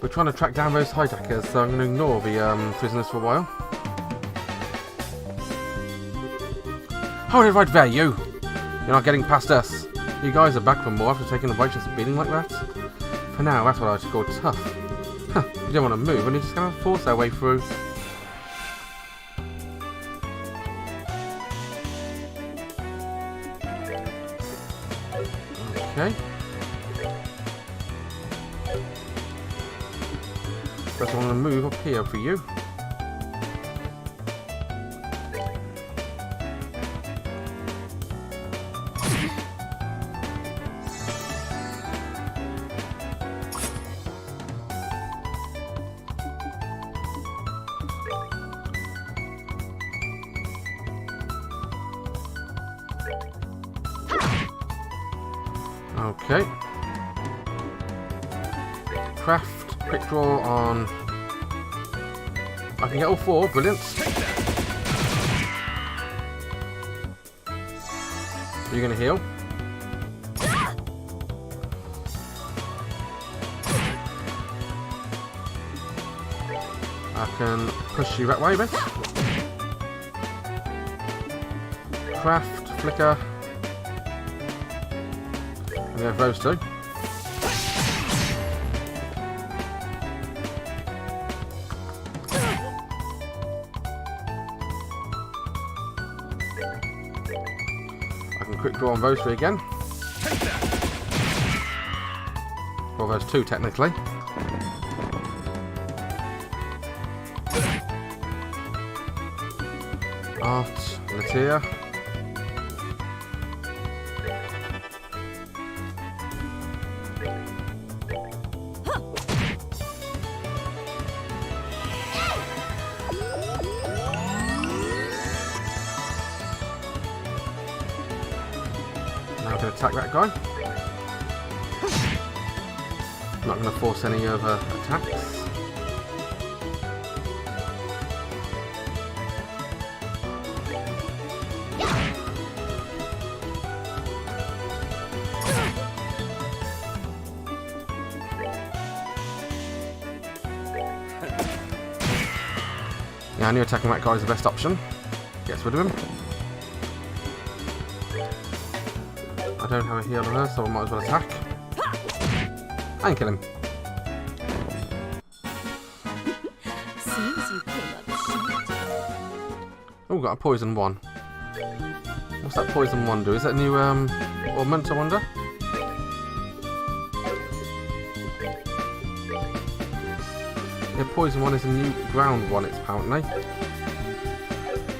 We're trying to track down those hijackers, so I'm going to ignore the prisoners for a while. Hold it right there, you! You're not getting past us. You guys are back for more after taking a righteous beating like that? For now, that's what I would call tough. Huh, you don't want to move, and you're just going to force our way through. Okay. First, I want to move up here for you. Okay. Craft, quick draw on. I can get all four, brilliant. Are you going to heal? I can push you that way a bit. Craft, flicker. We have those two. I can quick draw on those three again. Well, those two technically. Art, Latia. Attack that guy. Not going to force any other attacks. Yeah, I knew attacking that guy is the best option. Gets rid of him. I don't have a heal on her, so I might as well attack. And kill him. Seems you came up short. Oh, got a poison one. What's that poison one do? Is that a new augment, I wonder? Yeah, poison one is a new ground one, it's apparently.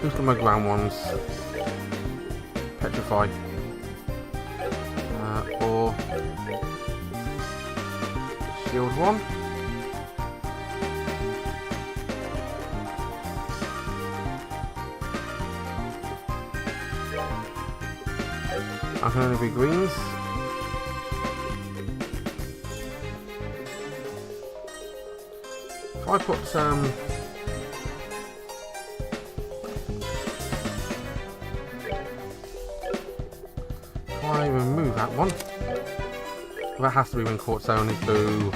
Who's got my ground ones? Petrify. Or shield one. I can only be greens. If I put if I remove that one. That has to be when quartz only. Boo.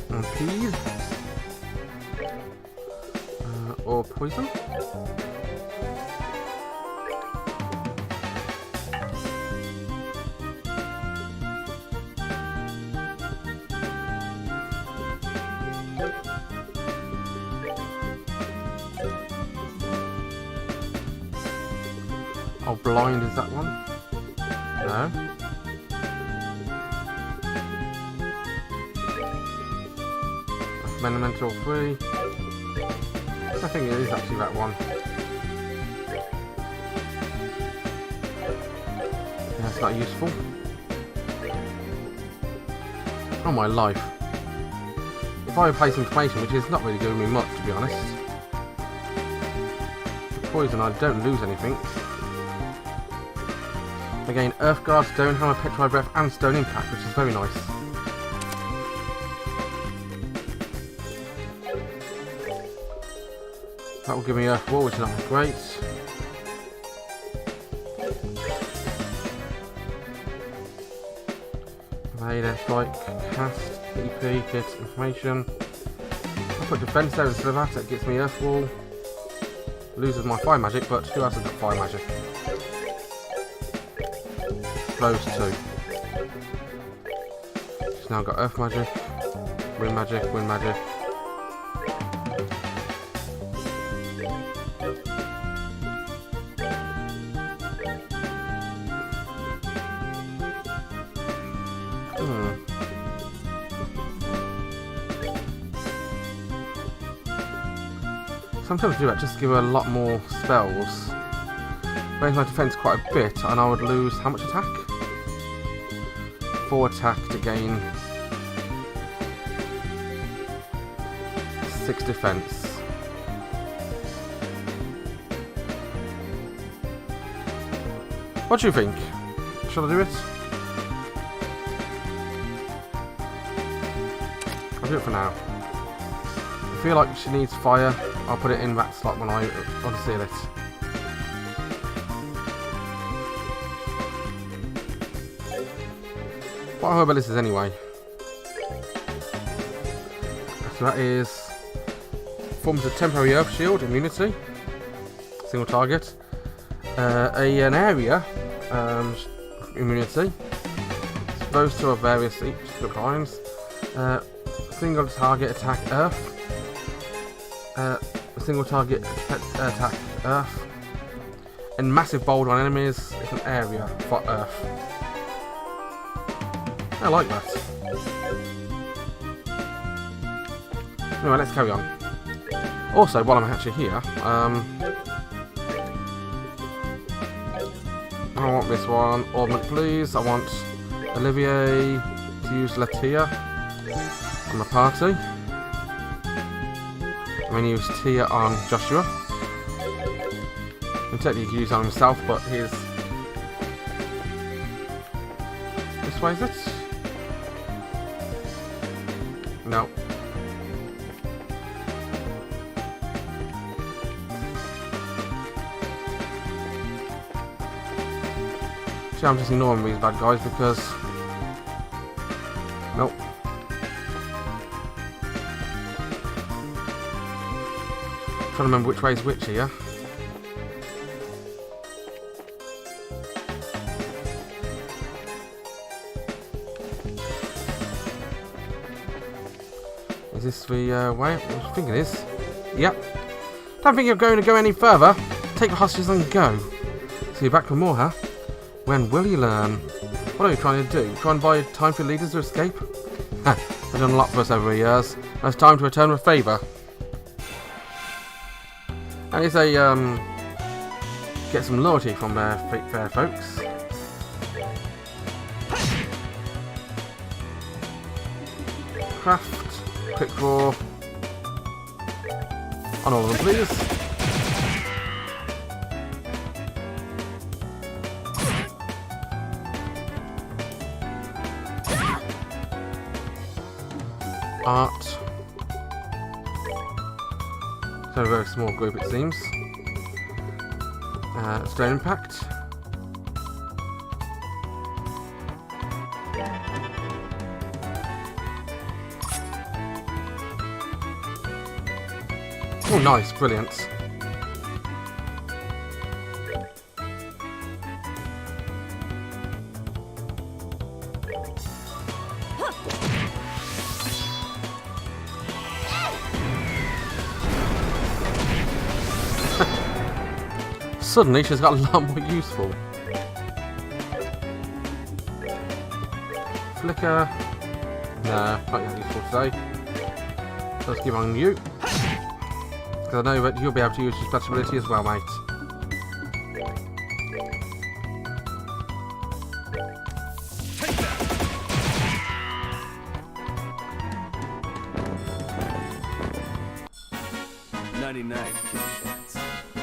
Impede. Or poison. Oh, blind is that one? No. Elemental 3. I think it is actually that one. Yeah, that's not useful. Oh my life. If I replace information, which is not really doing me much to be honest. The poison, I don't lose anything. Again, Earth Guard, Stone Hammer, Petrified Breath and Stone Impact, which is very nice. That will give me Earth Wall, which is not great. Hey, there's like cast, EP, kit, information. I'll put defense there instead of that, it gets me Earth Wall. Loses my fire magic, but who else has got fire magic? Those two. She's now got Earth magic, wind magic, wind magic. Sometimes do that just to give her a lot more spells. Raise my defense quite a bit, and I would lose how much attack? 4 attack to gain 6 defense. What do you think? Shall I do it? I'll do it for now. I feel like she needs fire. I'll put it in that slot when I unseal it. What are her abilities anyway? So that is forms a temporary earth shield, immunity, single target, an area immunity, exposed to a various each times, single target attack earth. Single target attack earth, and massive bold on enemies. It's an area for earth. I like that. Anyway, let's carry on. Also, while I'm actually here, I want this one. Ornament, please. I want Olivier to use Latia on the party. I'm going to use Tia on Joshua. And technically you can use on himself, but he's... This way, is it? No. See, I'm just ignoring these bad guys because... Nope. Trying to remember which way is which here. Is this the way? I think it is. Yep. Don't think you're going to go any further. Take the hostages and go. So you're back for more, huh? When will you learn? What are you trying to do? Try and buy time for leaders to escape? Ha! I've done a lot for us over the years. Now it's time to return with favour. And it's a, get some loyalty from their fair folks. Craft, quick draw. On all of them, please. Art. So a very small group, it seems. Stone Impact. Oh, nice, brilliant. Suddenly she's got a lot more useful. Flicker. No, not that useful today. Let's give on you. Because I know that you'll be able to use your special ability as well, mate.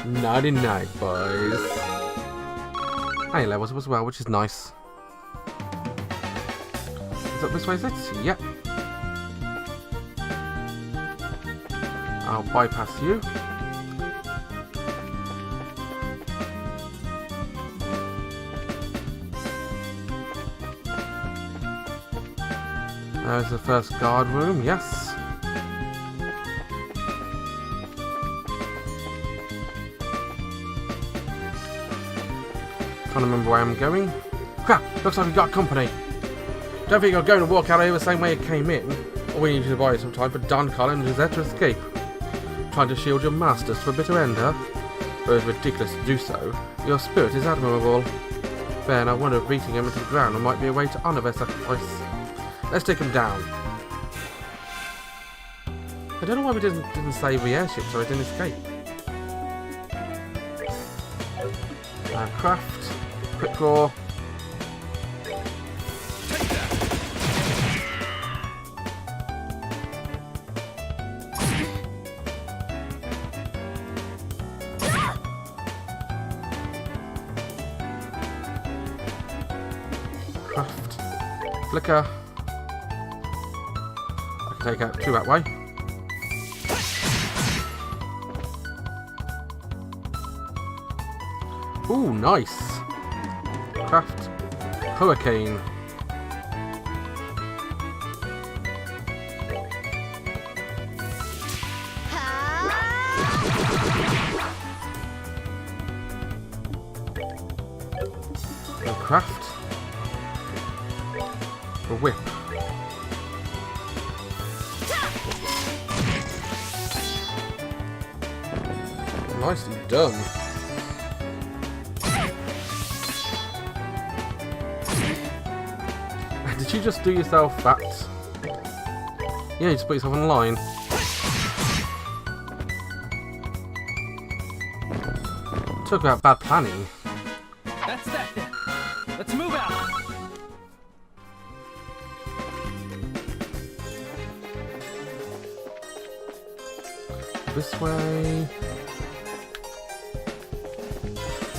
Nighty night, boys. High levels as well, which is nice. Is that this way, is it? Yep. I'll bypass you. There's the first guard room, yes. Trying to remember where I'm going. Crap! Looks like we've got company. Don't think you're going to walk out of here the same way you came in. All we need you to buy some time for Don Collins is there to escape. Trying to shield your masters to a bitter end, huh? Though it's ridiculous to do so, your spirit is admirable. Then I wonder if beating him into the ground might be a way to honour their sacrifice. Let's take him down. I don't know why we didn't save the airship so it didn't escape. Craft. Quick draw. Craft. Flicker. I can take out 2 that way. Ooh, nice. Craft. Hurricane. And craft. A whip. Nicely done. Did you just do yourself that? Yeah, you just put yourself on the line. Talk about bad planning. That's that then. Let's move out. This way.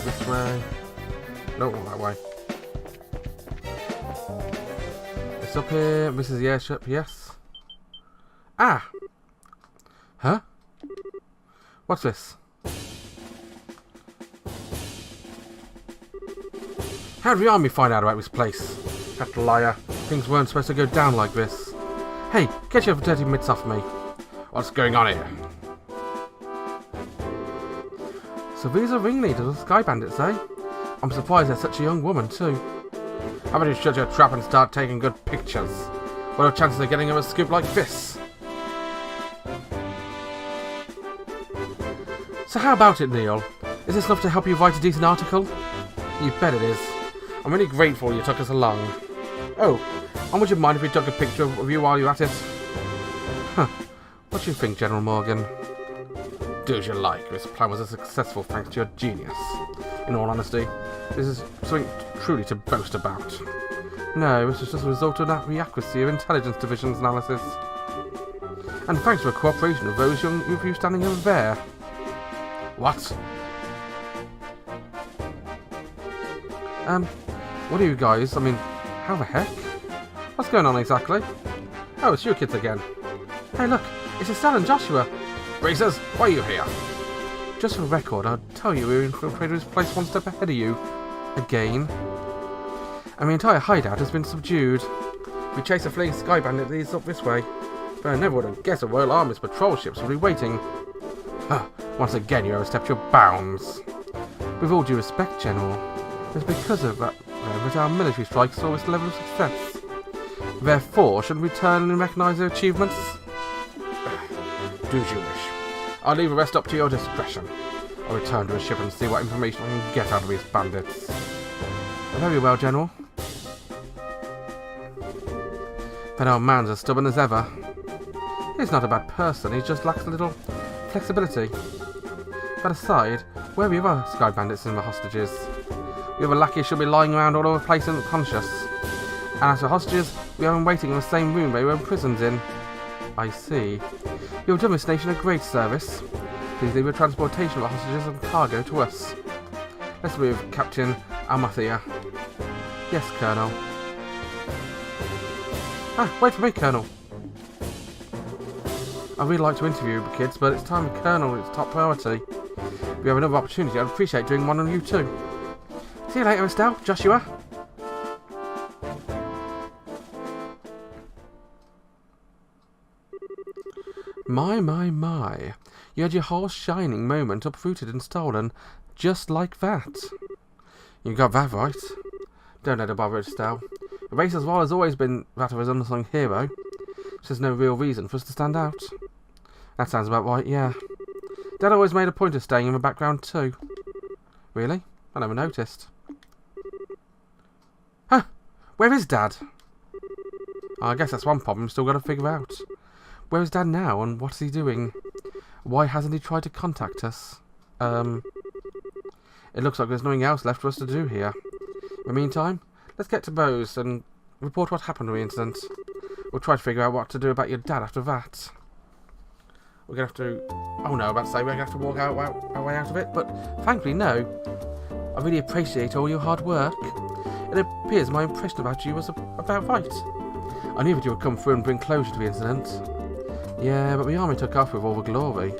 This way. No, not that way. It's up here. This is the airship, yes. Ah! Huh? What's this? How did the army find out about this place? That liar. Things weren't supposed to go down like this. Hey, get your dirty mitts off me. What's going on here? So these are ringleaders of Sky Bandits, eh? I'm surprised they're such a young woman, too. How about you shut your trap and start taking good pictures? What are the chances of getting a scoop like this? So how about it, Neil? Is this enough to help you write a decent article? You bet it is. I'm really grateful you took us along. Oh, and would you mind if we took a picture of you while you're at it? Huh. What do you think, General Morgan? Do as you like. This plan was a successful thanks to your genius. In all honesty, this is something truly to boast about. No, this was just a result of the accuracy of Intelligence Division's analysis. And thanks to the cooperation of those of you standing over there. What? What are you guys? I mean, how the heck? What's going on exactly? Oh, it's you kids again. Hey look, it's Estelle and Joshua. Bracers, why are you here? Just for the record, I'll tell you we infiltrated this place one step ahead of you. Again. And the entire hideout has been subdued. We chased a fleeing Sky Bandit leads up this way. But I never would have guessed the Royal Army's patrol ships would be waiting. Ah, once again you overstepped your bounds. With all due respect, General, it's because of that our military strike saw this level of success. Therefore, shouldn't we turn and recognise their achievements? Do as you wish. I'll leave the rest up to your discretion. I'll return to the ship and see what information I can get out of these bandits. Very well, General. That old man's as stubborn as ever. He's not a bad person, he just lacks a little flexibility. That aside, where are the other Sky Bandits and the hostages? The other lackeys should be lying around all over the place unconscious. And as for hostages, we have them waiting in the same room they were imprisoned in. I see. You've done this nation a great service. Please leave the transportation of the hostages and cargo to us. Let's move, Captain Amathea. Yes, Colonel. Ah, wait for me, Colonel. I'd really like to interview the kids, but it's time the Colonel is top priority. If we have another opportunity, I'd appreciate doing one on you too. See you later, Estelle. Joshua. My, my, my. You had your whole shining moment uprooted and stolen, just like that. You got that right. Don't let her bother, Estelle. The race as well has always been that of his unsung hero. There's no real reason for us to stand out. That sounds about right, yeah. Dad always made a point of staying in the background too. Really? I never noticed. Huh! Where is Dad? I guess that's one problem we've still got to figure out. Where is Dad now, and what's he doing? Why hasn't he tried to contact us? It looks like there's nothing else left for us to do here. In the meantime, let's get to Bose and report what happened to the incident. We'll try to figure out what to do about your dad after that. We're going to have to... Oh no, I'm about to say we're going to have to walk our way out of it, but thankfully no. I really appreciate all your hard work. It appears my impression about you was about right. I knew that you would come through and bring closure to the incident. Yeah, but the army took off with all the glory.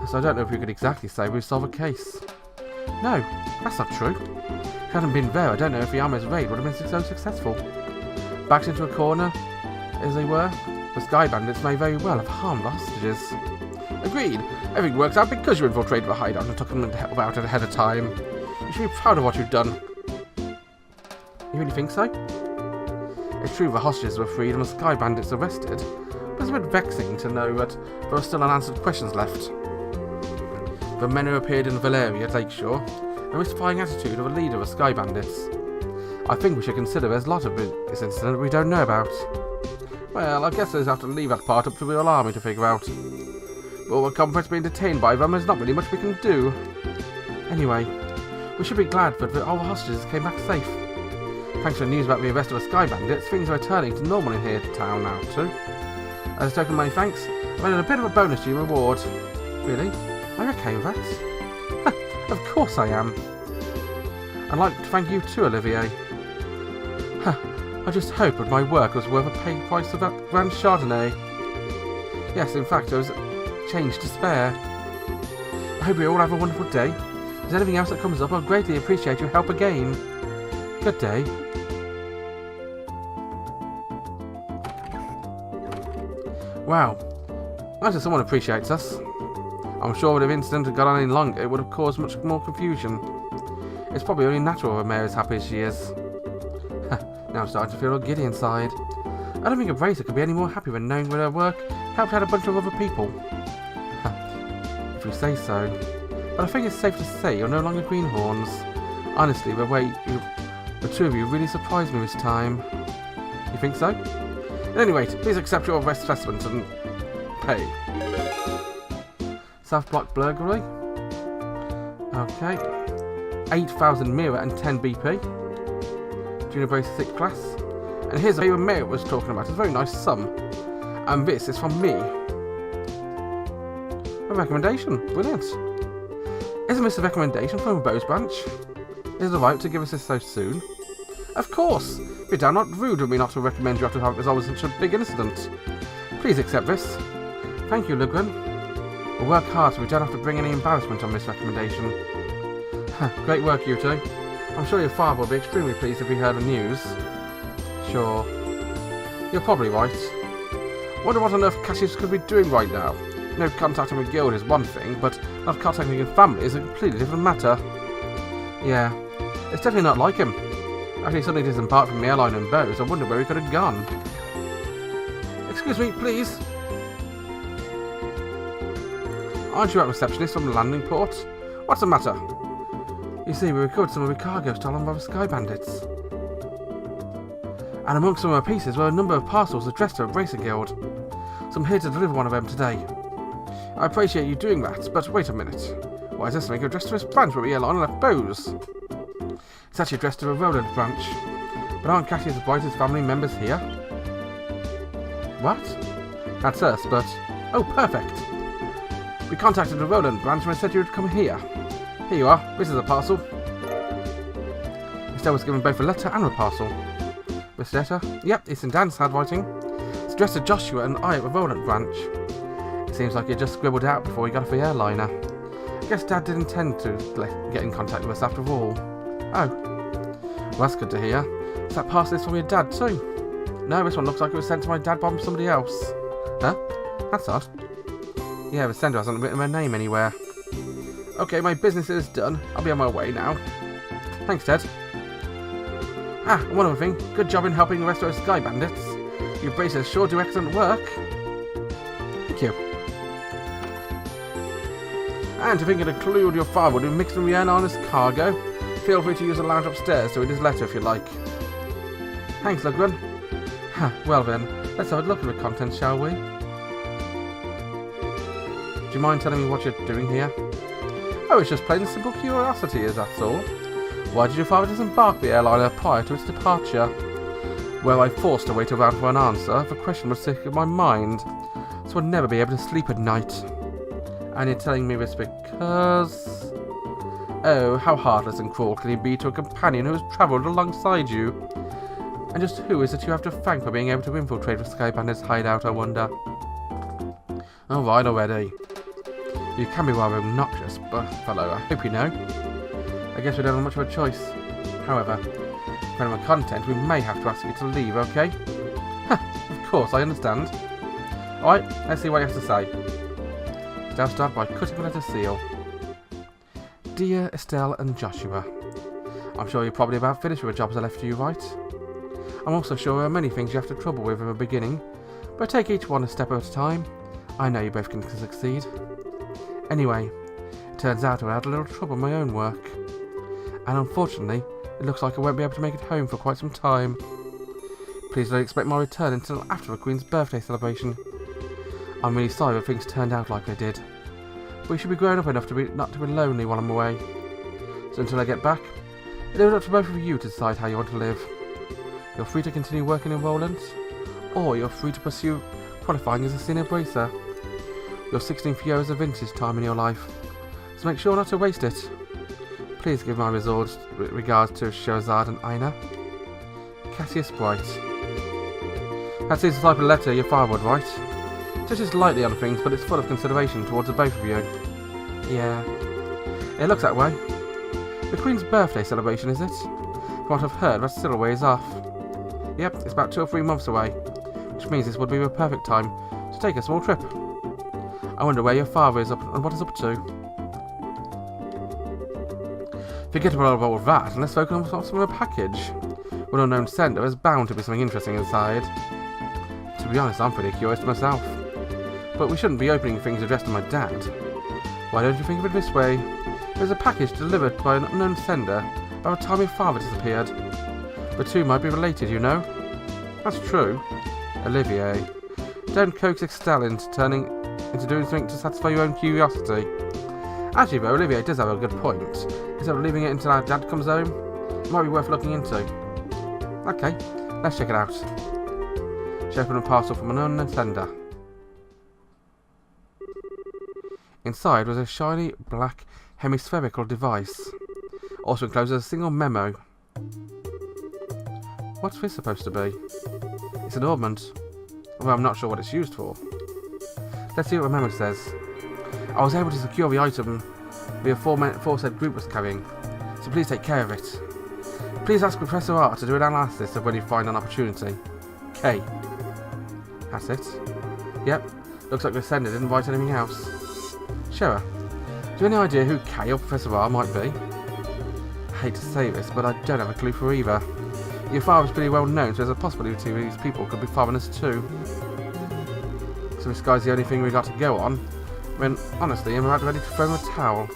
So I don't know if we could exactly say we solved a case. No, that's not true. If it hadn't been there, I don't know if the army's raid would have been so successful. Backed into a corner, as they were, the Sky Bandits may very well have harmed the hostages. Agreed. Everything works out because you infiltrated the hideout and took them out ahead of time. You should be proud of what you've done. You really think so? It's true the hostages were freed and the Sky Bandits arrested, but it's a bit vexing to know that there are still unanswered questions left. The men who appeared in Valeria at Lakeshore, and the mystifying attitude of the leader of the Sky Bandits. I think we should consider there's a lot of this incident we don't know about. Well, I guess we'll have to leave that part up to the real army to figure out. But all the comforts being detained by them, there's not really much we can do. Anyway, we should be glad that all the hostages came back safe. Thanks to the news about the arrest of the Sky Bandits, things are returning to normal in here town now too. As a token of my thanks, I've added a bit of a bonus to your reward. Really? Are you okay with that? Of course I am. I'd like to thank you too, Olivier. I just hope that my work was worth a pay price of that Grand Chardonnay. Yes, in fact, there was change to spare. I hope you all have a wonderful day. If there's anything else that comes up, I'll greatly appreciate your help again. Good day. Wow. Nice that someone appreciates us. I'm sure if the incident had gone on any longer, it would have caused much more confusion. It's probably only natural the mayor is happy as she is. Now I'm starting to feel all giddy inside. I don't think a racer could be any more happy when knowing that her work helped out a bunch of other people. If you say so. But I think it's safe to say you're no longer greenhorns. Honestly, the two of you really surprised me this time. You think so? At any rate, please accept your assessment and pay. South Block burglary. Okay. 8,000 mirror and 10 BP. Junior Brace 6 class. And here's a Mayor was talking about. It's a very nice sum. And this is from me. A recommendation. Brilliant. Isn't this a recommendation from a Bose branch? Is it right to give us this so soon? Of course. You're damn not rude of me not to recommend you after having resolved such a big incident. Please accept this. Thank you, Lugren. We'll work hard so we don't have to bring any embarrassment on this recommendation. Great work, you two. I'm sure your father will be extremely pleased if he heard the news. Sure. You're probably right. Wonder what on earth Cassius could be doing right now. No contacting with Guild is one thing, but not contacting with family is a completely different matter. Yeah, it's definitely not like him. After he suddenly disembarked from the airline in Bose, I wonder where he could have gone. Excuse me, please. Aren't you a receptionist from the landing port? What's the matter? You see, we recovered some of the cargo stolen by the Sky Bandits. And amongst some of our pieces were a number of parcels addressed to a Bracer Guild. So I'm here to deliver one of them today. I appreciate you doing that, but wait a minute. Why is this something addressed to this branch where the airline left Bose? It's actually addressed to a Roland branch. But aren't Cassius Brighter's family members here? What? That's us, but... Oh, perfect! We contacted the Roland branch and said you would come here. Here you are. This is a parcel. Estelle was given both a letter and a parcel. This letter? Yep, it's in Dan's handwriting. It's addressed to Joshua and I at the Roland branch. It seems like he just scribbled it out before he got off the airliner. I guess Dad did intend to get in contact with us after all. Oh. Well, that's good to hear. Is that parcel is from your dad too? No, this one looks like it was sent to my dad by somebody else. Huh? That's odd. Yeah, the sender hasn't written my name anywhere. Okay, my business is done. I'll be on my way now. Thanks, Ted. Ah, one other thing. Good job in helping the rest of those Sky Bandits. You bracers sure do excellent work. Thank you. And to think it include your father would be mixing the honest cargo, feel free to use the lounge upstairs to read his letter if you like. Thanks, Lugman. Well then, let's have a look at the contents, shall we? Do you mind telling me what you're doing here? Oh, it's just plain simple curiosity, that's all. Why did your father disembark the airliner prior to its departure? Well, I forced to wait around for an answer. The question was sick in my mind, so I'd never be able to sleep at night. And you're telling me this because... Oh, how heartless and cruel can you be to a companion who has travelled alongside you? And just who is it you have to thank for being able to infiltrate the Sky Bandit's hideout, I wonder? Alright already. You can be rather obnoxious, but fellow, I hope you know. I guess we don't have much of a choice. However, depending on the content, we may have to ask you to leave, okay? Of course, I understand. Alright, let's see what he has to say. I'll start by cutting the letter seal. Dear Estelle and Joshua, I'm sure you're probably about finished with the jobs I left you, right? I'm also sure there are many things you have to trouble with in the beginning, but take each one a step at a time. I know you both can succeed. Anyway, it turns out I had a little trouble in my own work, and unfortunately, it looks like I won't be able to make it home for quite some time. Please don't expect my return until after the Queen's birthday celebration. I'm really sorry that things turned out like they did, but we should be grown up enough to not to be lonely while I'm away. So until I get back, it is up to both of you to decide how you want to live. You're free to continue working in Roland, or you're free to pursue qualifying as a senior bracer. Your 16th year is a vintage time in your life, so make sure not to waste it. Please give my regards to Sherazade and Aina. Cassius Bright. That seems the type of letter your father would write. Touches lightly on things, but it's full of consideration towards the both of you. Yeah. It looks that way. The Queen's birthday celebration, is it? From what I've heard, that's still a ways off. Yep, it's about 2 or 3 months away, which means this would be the perfect time to take a small trip. I wonder where your father is up and what he's up to. Forget about all that, and let's focus on what's in the package. With an unknown sender, there's bound to be something interesting inside. To be honest, I'm pretty curious myself. But we shouldn't be opening things addressed to my dad. Why don't you think of it this way? There's a package delivered by an unknown sender by the time your father disappeared. The two might be related, you know. That's true. Olivier, don't coax Estelle into doing something to satisfy your own curiosity. Actually though, Olivier does have a good point. Instead of leaving it until our dad comes home, it might be worth looking into. Okay, let's check it out. She opened a parcel from an unknown sender. Inside was a shiny black hemispherical device. Also enclosed a single memo. What's this supposed to be? It's an ornament. Although I'm not sure what it's used for. Let's see what the memo says. I was able to secure the item the aforesaid group was carrying, so please take care of it. Please ask Professor R to do an analysis of when you find an opportunity. K. That's it. Yep, looks like the sender didn't write anything else. Sure. Do you have any idea who K or Professor R might be? I hate to say this, but I don't have a clue for either. Your father's pretty well known, so there's a possibility these people could be foreigners too. So this guy's the only thing we got to go on, when, honestly, I'm about ready to throw him a towel.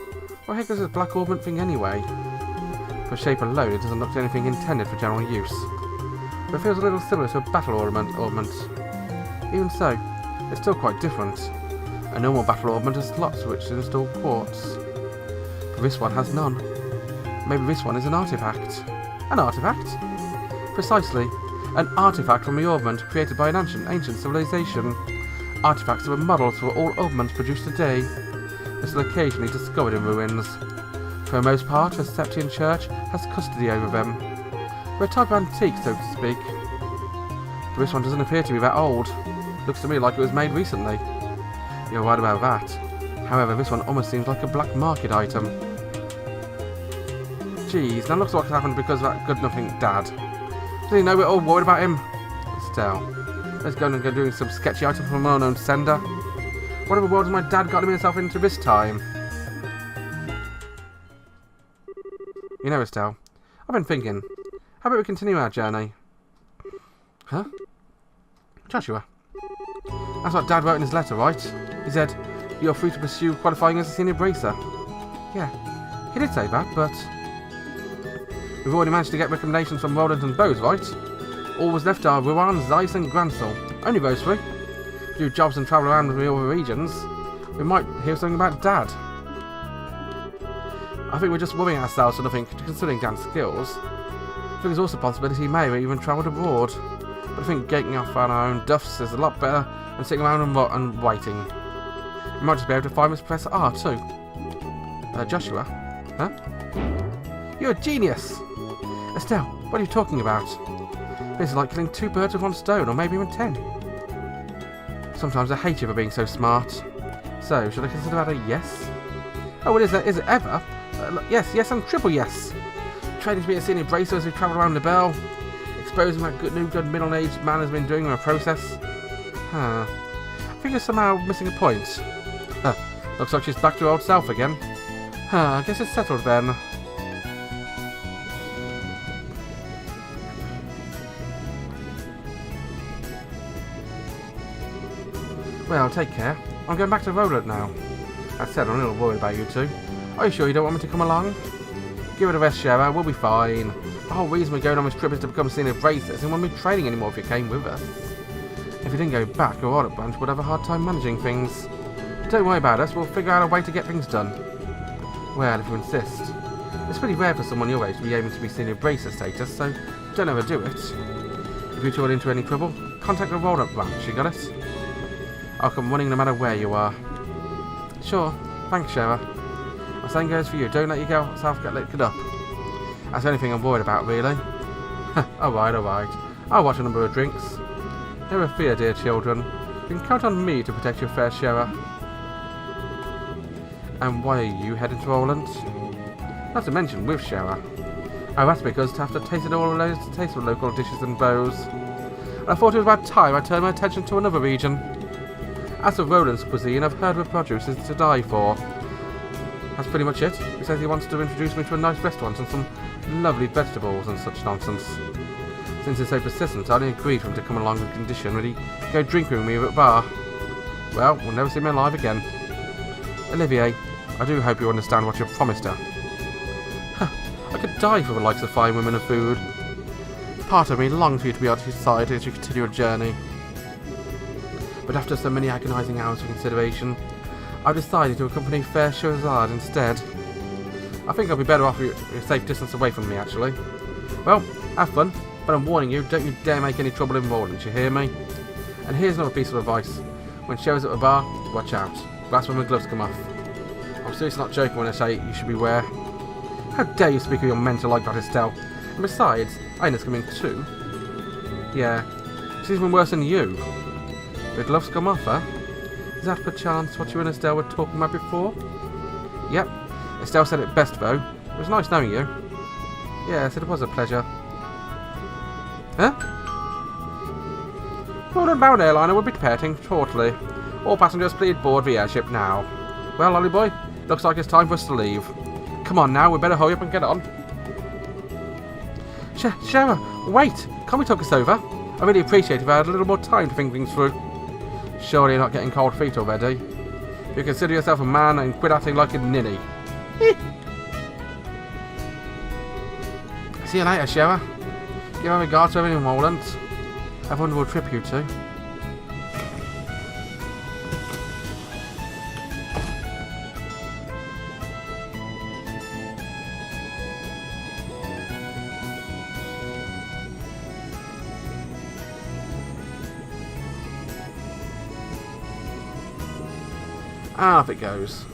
What the heck is this black ornament thing anyway? For shape alone, it doesn't look to anything intended for general use. But it feels a little similar to a battle ornament. Even so, it's still quite different. A normal battle ornament has slots which install quartz. But this one has none. Maybe this one is an artifact. An artifact? Precisely. An artifact from the ornament created by an ancient civilization. Artifacts are models for all ornaments produced today. They're still occasionally discovered in ruins. For the most part, the Septian Church has custody over them. They're a type of antique, so to speak. But this one doesn't appear to be that old. Looks to me like it was made recently. You're right about that. However, this one almost seems like a black market item. Geez, now looks like it's happened because of that good-nothing dad. Does he know we're all worried about him? Estelle, let's go and go doing some sketchy item from an unknown sender. Whatever world has my dad got himself into this time? You know, Estelle, I've been thinking, how about we continue our journey? Huh? Joshua. That's what Dad wrote in his letter, right? He said, you're free to pursue qualifying as a senior bracer. Yeah, he did say that, but we've already managed to get recommendations from Roland and Bose, right? All was left are Rowan, Zeiss and Gransel. Only those three. Do jobs and travel around with the other regions. We might hear something about Dad. I think we're just worrying ourselves for nothing, considering Dan's skills. I think there's also a possibility he may have even travelled abroad. But I think getting off on our own duffs is a lot better than sitting around and waiting. We might just be able to find Miss Professor R too. Joshua? Huh? You're a genius! Estelle, what are you talking about? This is like killing 2 birds with 1 stone, or maybe even 10. Sometimes I hate you for being so smart. So, should I consider that a yes? Oh, well, is it ever? Yes, and triple yes. Training to be a senior bracer as we travel around the bell. Exposing that good middle-aged man has been doing in the process. I think you're somehow missing a point. Looks like she's back to her old self again. I guess it's settled then. Well, take care. I'm going back to Roland now. That said, I'm a little worried about you two. Are you sure you don't want me to come along? Give it a rest, Shara. We'll be fine. The whole reason we're going on this trip is to become senior bracers, and we won't be training anymore if you came with us. If you didn't go back, our audit branch would have a hard time managing things. Don't worry about us. We'll figure out a way to get things done. Well, if you insist. It's pretty rare for someone your age to be aiming to be senior bracer status, so don't overdo it. If you two are into any trouble, contact the roll-up branch. You got it? I'll come running no matter where you are. Sure. Thanks, Shara. The same goes for you. Don't let yourself get liquored up. That's the only thing I'm worried about, really. Alright. I'll watch a number of drinks. Never fear, dear children. You can count on me to protect your fair Shara. And why are you heading to Roland? Not to mention with Shara. Oh, that's because to have to taste it all alone is to taste the local dishes and bows. And I thought it was about time I turned my attention to another region. As for Roland's cuisine, I've heard the produce is to die for. That's pretty much it. He says he wants to introduce me to a nice restaurant and some lovely vegetables and such nonsense. Since he's so persistent, I only agreed for him to come along with the condition that he go drinking with me at a bar. Well, we'll never see me alive again. Olivier, I do hope you understand what you've promised her. I could die for the likes of fine women and food. Part of me longs for you to be on his side as you continue your journey. But after so many agonising hours of consideration, I've decided to accompany fair Scheherazade instead. I think I'll be better off a safe distance away from me, actually. Well, have fun, but I'm warning you, don't you dare make any trouble in Roland, you hear me? And here's another piece of advice. When Cher's at a bar, watch out. That's when the gloves come off. I'm seriously not joking when I say you should beware. How dare you speak of your mentor like that, Estelle? And besides, Aina's coming too. Yeah, she's even worse than you. The gloves come off, huh? Is that perchance what you and Estelle were talking about before? Yep. Estelle said it best, though. It was nice knowing you. Yes, it was a pleasure. Huh? Roland bound airliner will be departing shortly. All passengers please board the airship now. Well, Lolly boy, looks like it's time for us to leave. Come on now, we better hurry up and get on. Shara, wait! Can't we talk this over? I really appreciate if I had a little more time to think things through. Surely you're not getting cold feet already. You consider yourself a man and quit acting like a ninny. See you later, Shara. Give our regards to everyone in Roland. Have a wonderful trip, you two. Off it goes.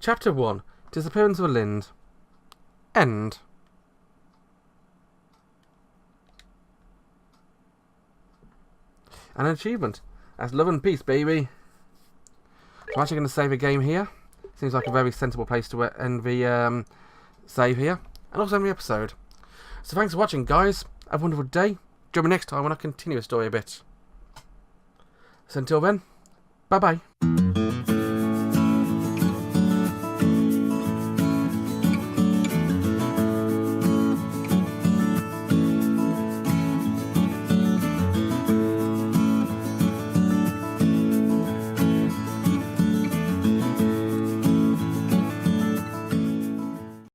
Chapter 1. Disappearance of a Lind. End. An achievement. That's love and peace, baby. I'm actually going to save a game here. Seems like a very sensible place to end the save here. And also end the episode. So thanks for watching, guys. Have a wonderful day. Join me next time when I continue the story a bit. So until then, bye-bye.